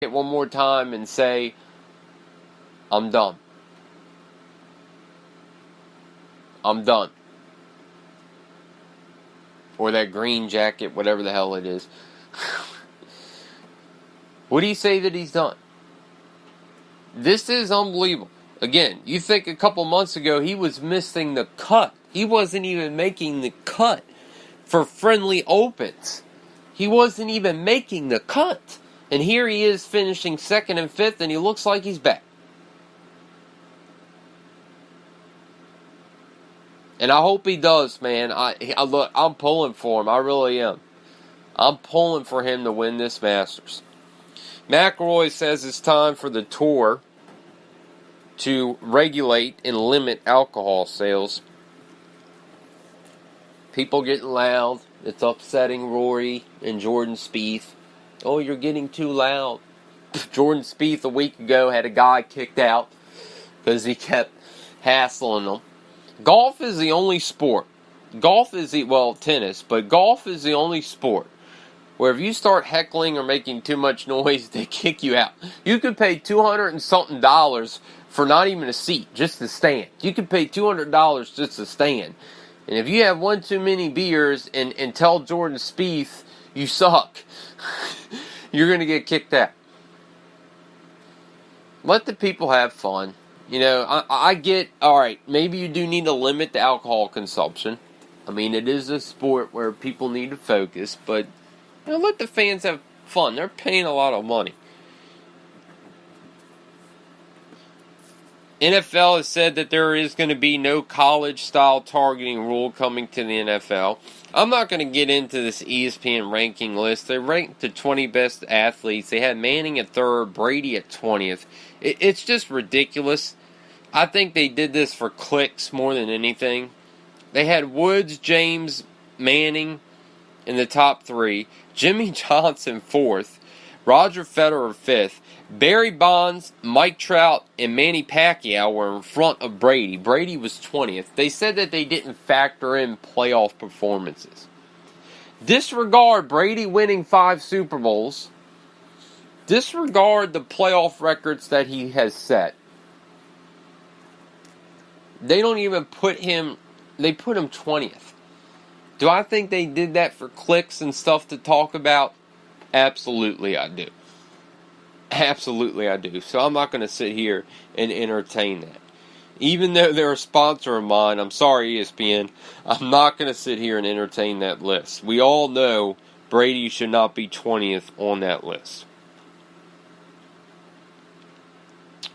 it one more time and say, I'm done. I'm done. Or that green jacket, whatever the hell it is. What do you say that he's done? This is unbelievable. Again, you think a couple months ago he was missing the cut. He wasn't even making the cut for friendly opens. He wasn't even making the cut. And here he is finishing second and fifth, and he looks like he's back. And I hope he does, man. I'm pulling for him. I really am. I'm pulling for him to win this Masters. McIlroy says it's time for the tour to regulate and limit alcohol sales. People getting loud. It's upsetting Rory and Jordan Spieth. Oh, you're getting too loud. Jordan Spieth a week ago had a guy kicked out because he kept hassling them. Golf is the only sport. Tennis, but golf is the only sport where if you start heckling or making too much noise, they kick you out. You could pay $200 and something for not even a seat, just to stand. You could pay $200 just to stand. And if you have one too many beers and tell Jordan Spieth you suck, you're going to get kicked out. Let the people have fun. You know, I get, alright, maybe you do need to limit the alcohol consumption. I mean, it is a sport where people need to focus, but let the fans have fun. They're paying a lot of money. NFL has said that there is going to be no college-style targeting rule coming to the NFL. I'm not going to get into this ESPN ranking list. They ranked the 20 best athletes. They had Manning at 3rd, Brady at 20th. It's just ridiculous. I think they did this for clicks more than anything. They had Woods, James, Manning in the top 3. Jimmy Johnson 4th. Roger Federer 5th. Barry Bonds, Mike Trout, and Manny Pacquiao were in front of Brady. Brady was 20th. They said that they didn't factor in playoff performances. Disregard Brady winning 5 Super Bowls. Disregard the playoff records that he has set. They don't even put him, they put him 20th. Do I think they did that for clicks and stuff to talk about? Absolutely I do. Absolutely I do. So I'm not going to sit here and entertain that. Even though they're a sponsor of mine, I'm sorry ESPN, I'm not going to sit here and entertain that list. We all know Brady should not be 20th on that list.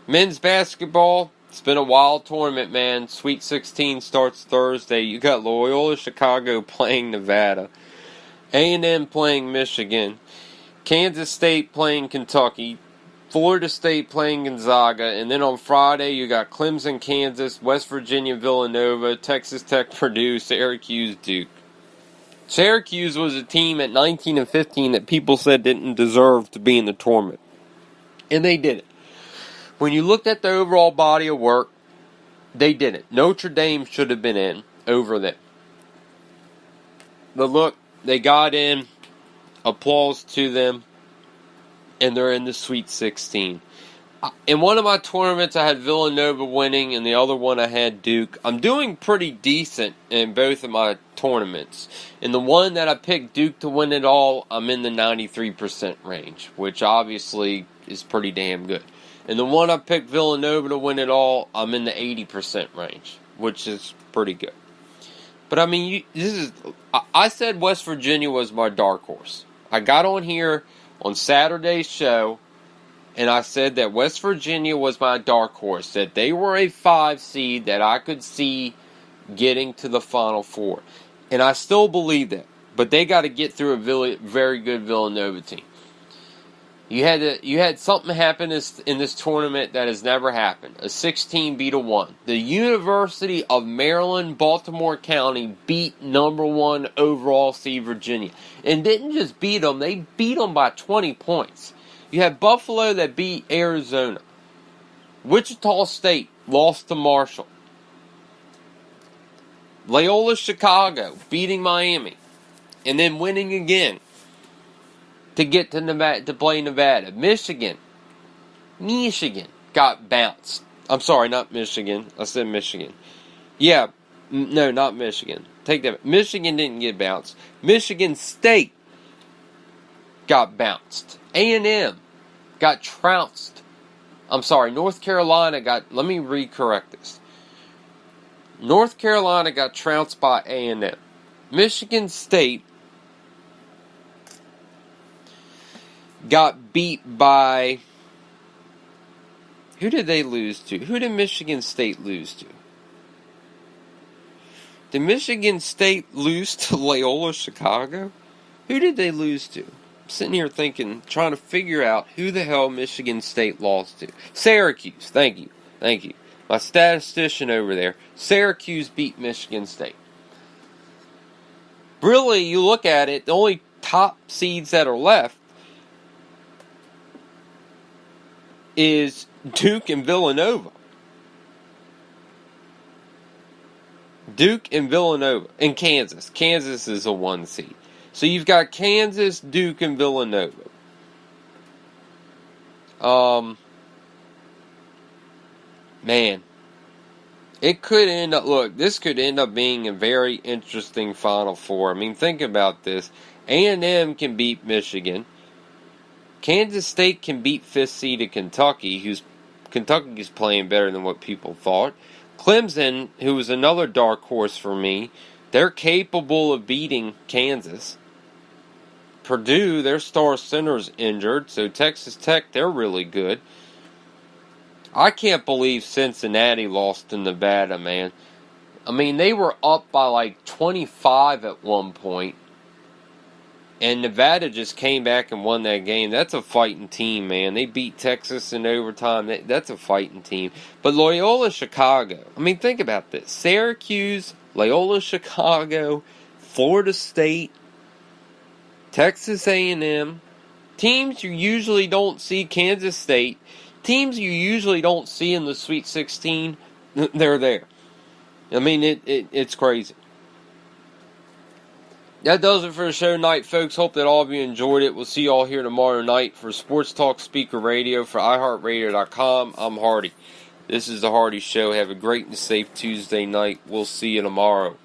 Men's basketball, it's been a wild tournament, man. Sweet 16 starts Thursday. You got Loyola Chicago playing Nevada. A&M playing Michigan. Kansas State playing Kentucky. Florida State playing Gonzaga. And then on Friday, you got Clemson, Kansas, West Virginia, Villanova, Texas Tech, Purdue, Syracuse, Duke. Syracuse was a team at 19 and 15 that people said didn't deserve to be in the tournament. And they did it. When you looked at the overall body of work, they didn't. Notre Dame should have been in over them. But look, they got in. Applause to them. And they're in the Sweet 16. In one of my tournaments, I had Villanova winning, and the other one I had Duke. I'm doing pretty decent in both of my tournaments. In the one that I picked Duke to win it all, I'm in the 93% range, which obviously is pretty damn good. And the one I picked Villanova to win it all, I'm in the 80% range, which is pretty good. But I mean, I said West Virginia was my dark horse. I got on here on Saturday's show, and I said that West Virginia was my dark horse, that they were a 5 seed that I could see getting to the Final Four. And I still believe that. But they got to get through a very good Villanova team. You had something happen in this tournament that has never happened. A 16 beat a 1. The University of Maryland, Baltimore County beat number 1 overall seed Virginia. And didn't just beat them, they beat them by 20 points. You had Buffalo that beat Arizona. Wichita State lost to Marshall. Loyola Chicago beating Miami. And then winning again. to get to Nevada, to play Nevada. Michigan got bounced. I'm sorry, not Michigan. I said Michigan. Yeah, no, not Michigan. Take that. Michigan didn't get bounced. Michigan State got bounced. A&M got trounced. I'm sorry, North Carolina got, let me recorrect this. North Carolina got trounced by A&M. Michigan State got beat by, who did they lose to? Who did Michigan State lose to? Did Michigan State lose to Loyola Chicago? Who did they lose to? I'm sitting here thinking, trying to figure out who the hell Michigan State lost to. Syracuse. Thank you. My statistician over there. Syracuse beat Michigan State. Really, you look at it, the only top seeds that are left is Duke and Villanova. Duke and Villanova. And Kansas. Kansas is a 1 seed. So you've got Kansas, Duke, and Villanova. Man. It could end up, look, this could end up being a very interesting Final Four. I mean, think about this. A&M can beat Michigan. Kansas State can beat 5th seeded Kentucky, Kentucky is playing better than what people thought. Clemson, who was another dark horse for me, they're capable of beating Kansas. Purdue, their star center's injured, so Texas Tech, they're really good. I can't believe Cincinnati lost to Nevada, man. I mean, they were up by like 25 at one point, and Nevada just came back and won that game. That's a fighting team, man. They beat Texas in overtime. That's a fighting team. But Loyola Chicago, I mean, think about this. Syracuse, Loyola Chicago, Florida State, Texas A&M, teams you usually don't see, Kansas State, teams you usually don't see in the Sweet 16, they're there. I mean, it's crazy. That does it for the show tonight, folks. Hope that all of you enjoyed it. We'll see you all here tomorrow night for Sports Talk Speaker Radio for iHeartRadio.com. I'm Hardy. This is The Hardy Show. Have a great and safe Tuesday night. We'll see you tomorrow.